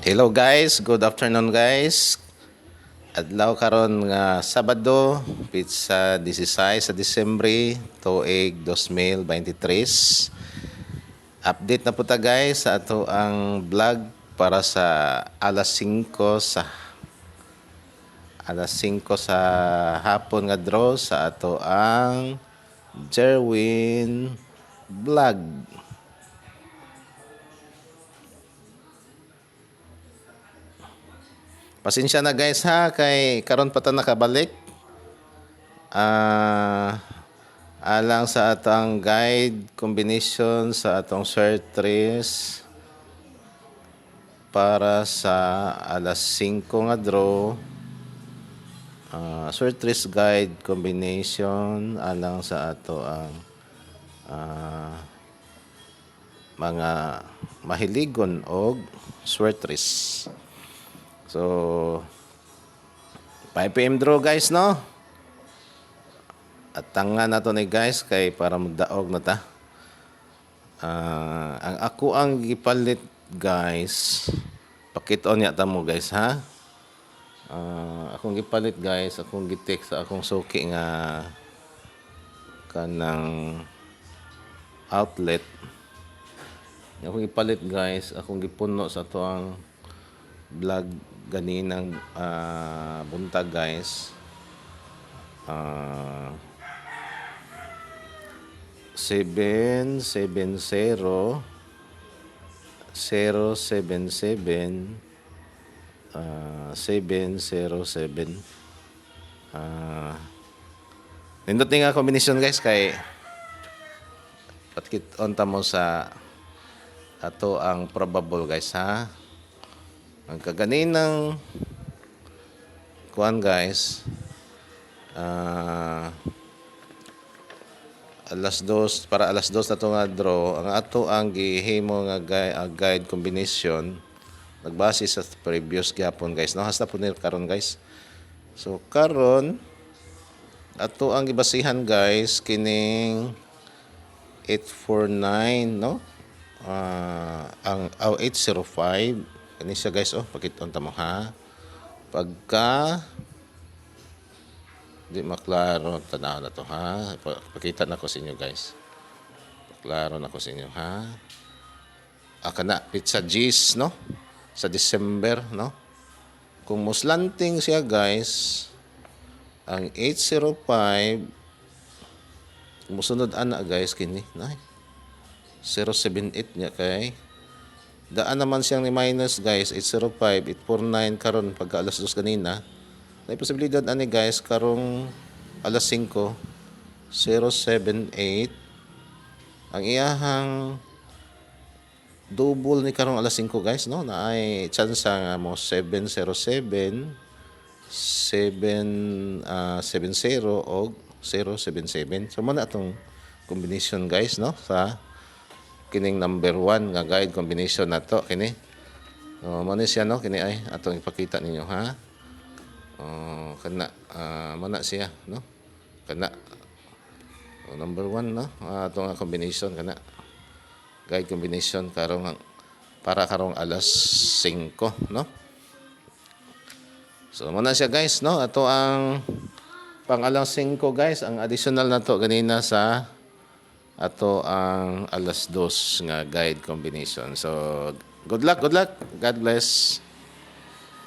Hello guys, good afternoon guys. Adlaw karon nga Sabado, pizza 16 sa Disyembre, tuig 2023. Update na po ta guys sa ato ang vlog para sa alas 5 sa hapon nga draw sa ato ang Jerwin vlog. Pasensya na guys ha, kay karon pa ta nakabalik. Alang sa atong guide combination sa atong short trees para sa alas 5 nga draw. Short trees guide combination alang sa ato ang mga mahiligon og short trees. So 5 PM draw guys no. At tanga na to ni guys kay para magdaog na ta. Ang ako ang gipalit guys. Pakit-on niya ta mo guys ha. Akong gipalit guys, akong gitek sa akong suki nga kanang outlet. Akong gipalit guys, akong gipuno sa to ang vlog ganinang buntag guys. 770 077 707 nindot nga combination guys kay patkit on ta mo sa ato ang probable guys ha. Ang kaganinang kuan guys, alas 2 para alas 2 na to nga draw. Ang ato ang gihimo nga guide combination nagbase sa previous gyapon guys no, hasta po ni karon guys. So karon ato ang gibasihan guys kining 849 no, ang 805 kani siya guys. Pakit-on ta mo ha, pagka di maklaro tanaw na to ha, pakita na ko sa inyo guys, klaro na ko sa inyo ha. Kana pizza G's no sa December no, kung muslanting siya guys ang 805 musunod ana guys kini na 078 niya kay daan naman siyang ni minus guys 805 849 karon pagka alas 2 kanina. May posibilidad ani guys karong alas 5 078 ang iyahang double ni karong alas 5 guys no, na ay chance nga mo 707 770 og 077. So mo na atong combination guys no sa kining number 1 nga guide combination nato kini. Mo ni siya no, kini ay atong ipakita ninyo ha. Kana mana siya no, kana number 1 no, atong combination kana guide combination karong para karong alas 5 no. So mo na siya guys no, ato ang pang alas 5 guys, ang additional na to ganina sa ato ang alas 2 nga guide combination. So good luck, God bless.